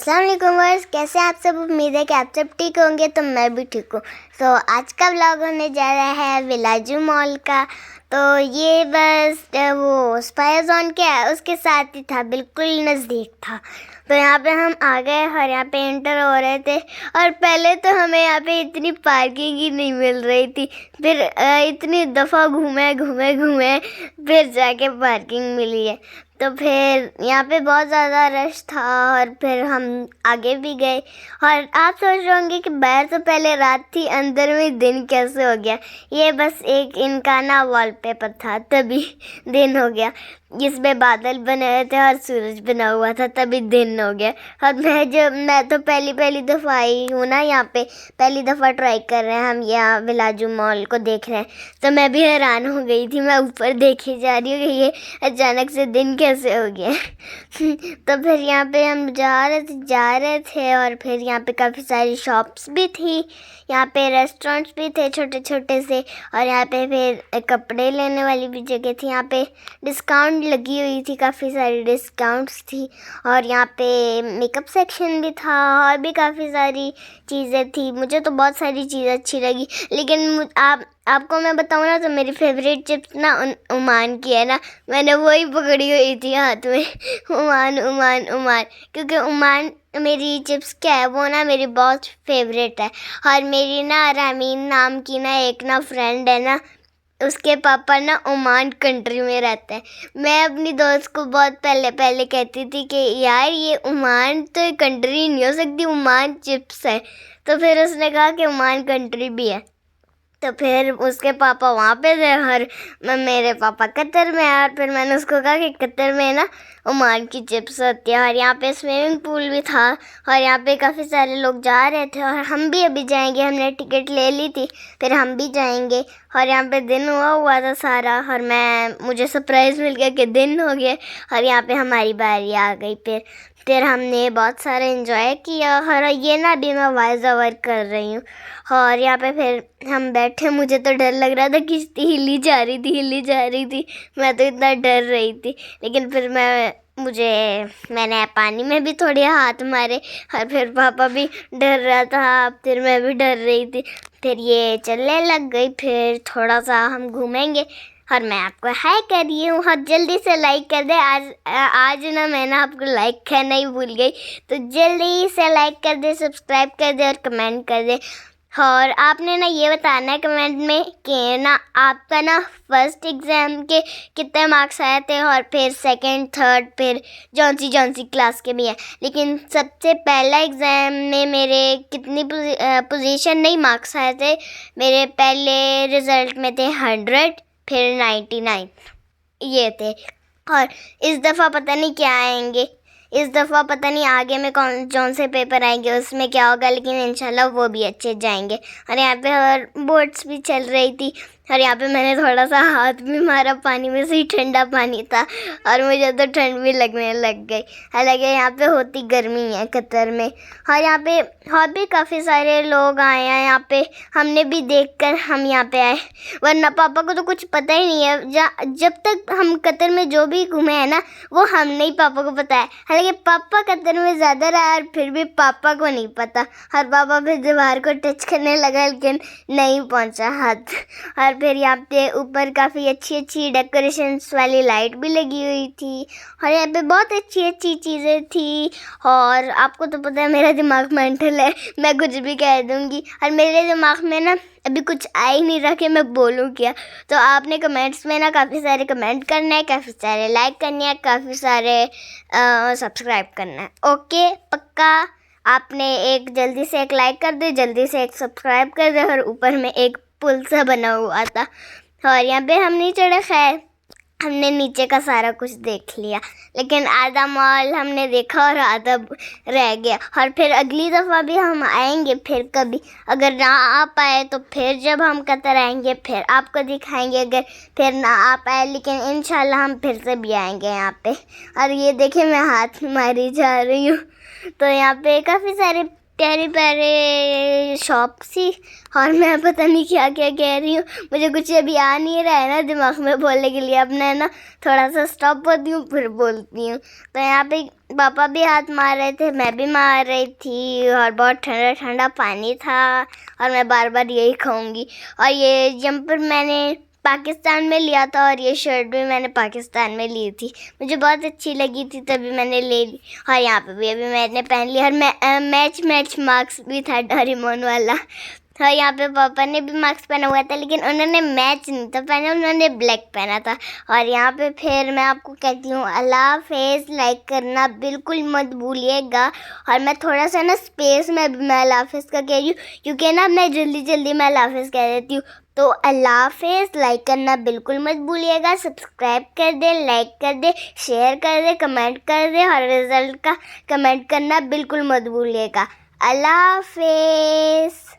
अस्सलाम वालेकुम वर्स, कैसे आप सब। उम्मीद है कि आप सब ठीक होंगे, तो मैं भी ठीक हूँ। तो आज का व्लॉग होने जा रहा है विलाजू मॉल का। तो ये बस वो स्पायर जोन के उसके साथ ही था, बिल्कुल नज़दीक था। तो यहाँ पे हम आ गए और यहाँ पे एंटर हो रहे थे। और पहले तो हमें यहाँ पे इतनी पार्किंग ही नहीं मिल रही थी, फिर इतनी दफ़ा घूमे फिर जाके पार्किंग मिली है। तो फिर यहाँ पे बहुत ज़्यादा रश था और फिर हम आगे भी गए। और आप सोच रहे होंगे कि बाहर तो पहले रात थी, अंदर में दिन कैसे हो गया। ये बस एक इनका ना वॉलपेपर था, तभी दिन हो गया। इसमें बादल बने हुए थे और सूरज बना हुआ था, तभी दिन हो गया। और मैं तो पहली दफ़ा आई हूँ ना यहाँ पे, पहली दफ़ा ट्राई कर रहे हैं हम यहाँ विलाजू मॉल को देख रहे हैं। तो मैं भी हैरान हो गई थी, मैं ऊपर देखी जा रही हूँ कि ये अचानक से दिन कैसे हो गया। तो फिर यहाँ पे हम जा रहे थे और फिर यहाँ पे काफ़ी सारी शॉप्स भी थी, यहाँ पे रेस्टोरेंट्स भी थे छोटे छोटे से। और यहाँ पे फिर कपड़े लेने वाली भी जगह थी, यहाँ पे डिस्काउंट लगी हुई थी, काफ़ी सारी डिस्काउंट्स थी। और यहाँ पे मेकअप सेक्शन भी था और भी काफ़ी सारी चीज़ें थी। मुझे तो बहुत सारी चीज़ें अच्छी लगी, लेकिन आपको मैं बताऊँ ना, तो मेरी फेवरेट चिप्स ना ओमान की है ना, मैंने वही पकड़ी हुई थी हाथ में। ओमान, क्योंकि ओमान मेरी चिप्स क्या है, वो ना मेरी बहुत फेवरेट है। और मेरी ना रामीन नाम की ना एक ना फ्रेंड है ना, उसके पापा ना ओमान कंट्री में रहते हैं। मैं अपनी दोस्त को बहुत पहले कहती थी कि यार ये ओमान तो कंट्री नहीं हो सकती, ओमान चिप्स है। तो फिर उसने कहा कि ओमान कंट्री भी है। तो फिर उसके पापा वहाँ पे थे और मेरे पापा कतर में है। और फिर मैंने उसको कहा कि कतर में ना ओमान की चिप्स होती है। और यहाँ पे स्विमिंग पूल भी था और यहाँ पे काफ़ी सारे लोग जा रहे थे और हम भी अभी जाएंगे, हमने टिकट ले ली थी, फिर हम भी जाएंगे। और यहाँ पे दिन हुआ था सारा और मुझे सरप्राइज़ मिल गया कि दिन हो गया और यहाँ पे हमारी बारी आ गई। फिर हमने बहुत सारा एंजॉय किया। और ये ना अभी मैं वॉइस ओवर कर रही हूँ और यहाँ पे फिर हम बैठे, मुझे तो डर लग रहा था, किश्ती हिली जा रही थी, मैं तो इतना डर रही थी। लेकिन फिर मैंने पानी में भी थोड़े हाथ मारे और फिर पापा भी डर रहा था, फिर मैं भी डर रही थी। फिर ये चलने लग गई, फिर थोड़ा सा हम घूमेंगे। और मैं आपको हाय कर रही हूँ, और जल्दी से लाइक कर दे। आज ना मैं ना आपको लाइक करना ही भूल गई, तो जल्दी से लाइक कर दे, सब्सक्राइब कर दे और कमेंट कर दे। और आपने ना ये बताना है कमेंट में कि ना आपका ना फर्स्ट एग्ज़ाम के कितने मार्क्स आए थे, और फिर सेकंड, थर्ड, फिर जौन सी क्लास के भी हैं। लेकिन सबसे पहला एग्ज़ाम में मेरे कितनी पोजीशन नहीं मार्क्स आए थे। मेरे पहले रिज़ल्ट में थे 100, फिर 99 ये थे। और इस दफ़ा पता नहीं क्या आएंगे, इस दफ़ा पता नहीं आगे में कौन से पेपर आएंगे, उसमें क्या होगा, लेकिन इंशाल्लाह वो भी अच्छे जाएंगे। और यहाँ पे और बोट्स भी चल रही थी और यहाँ पे मैंने थोड़ा सा हाथ भी मारा, पानी में से ही ठंडा पानी था और मुझे तो ठंड भी लगने लग गई। हालांकि यहाँ पे होती गर्मी है कतर में। और यहाँ पे और भी काफ़ी सारे लोग आए हैं, यहाँ पे हमने भी देखकर हम यहाँ पे आए, वरना पापा को तो कुछ पता ही नहीं है। जब तक हम कतर में जो भी घूमे हैं ना, वो हमने ही पापा को पता है। हालांकि पापा कतर में ज़्यादा रहा और फिर भी पापा को नहीं पता। हर पापा फिर दीवार को टच करने लगा, लेकिन नहीं पहुँचा हाथ। और फिर यहाँ पे ऊपर काफ़ी अच्छी डेकोरेशंस वाली लाइट भी लगी हुई थी और यहाँ पे बहुत अच्छी चीज़ें थी। और आपको तो पता है मेरा दिमाग मेंटल है, मैं कुछ भी कह दूँगी और मेरे दिमाग में ना अभी कुछ आ ही नहीं रहा कि मैं बोलूँ क्या। तो आपने कमेंट्स में ना काफ़ी सारे कमेंट करना है, काफ़ी सारे लाइक करने हैं, काफ़ी सारे सब्सक्राइब करना है। ओके पक्का। आपने जल्दी से एक लाइक कर दे, जल्दी से एक सब्सक्राइब कर दे। और ऊपर में एक पुल सा बना हुआ था और यहाँ पे हम नहीं चढ़े, खैर हमने नीचे का सारा कुछ देख लिया, लेकिन आधा मॉल हमने देखा और आधा रह गया। और फिर अगली दफ़ा भी हम आएंगे, फिर कभी अगर ना आ पाए तो फिर जब हम कतर आएंगे फिर आपको दिखाएंगे, अगर फिर ना आ पाए, लेकिन इंशाल्लाह हम फिर से भी आएंगे यहाँ पे। और ये देखिए मैं हाथ मारी जा रही हूँ। तो यहाँ पे काफ़ी सारे प्यारे प्यारे शॉप सी, और मैं पता नहीं क्या क्या कह रही हूँ, मुझे कुछ अभी आ नहीं रहा है ना दिमाग में बोलने के लिए। अब मैं ना थोड़ा सा स्टॉप होती हूँ फिर बोलती हूँ। तो यहाँ पे पापा भी हाथ मार रहे थे, मैं भी मार रही थी, और बहुत ठंडा ठंडा पानी था, और मैं बार बार यही खाऊंगी। और ये जंपर मैंने पाकिस्तान में लिया था, और ये शर्ट भी मैंने पाकिस्तान में ली थी, मुझे बहुत अच्छी लगी थी तभी मैंने ले ली। और यहाँ पे भी अभी मैंने पहन लिया, और मैच मार्क्स भी था डोरेमोन वाला। और यहाँ पे पापा ने भी मास्क पहना हुआ था, लेकिन उन्होंने मैच नहीं था पहना, उन्होंने ब्लैक पहना था। और यहाँ पे फिर मैं आपको कहती हूँ अल्लाह हाफिज़, लाइक करना बिल्कुल मत भूलिएगा। और मैं थोड़ा सा ना स्पेस में मैं अल्लाह हाफिज़ का कह रही हूँ, क्योंकि ना मैं जल्दी मैं अल्लाह हाफिज़ कह देती हूँ। तो अल्लाह हाफिज़, लाइक करना बिल्कुल मत भूलिएगा, सब्सक्राइब कर दे, लाइक कर दे, शेयर कर दे, कमेंट कर दे, और रिज़ल्ट का कमेंट करना बिल्कुल मत भूलिएगा। अल्लाह हाफिज़।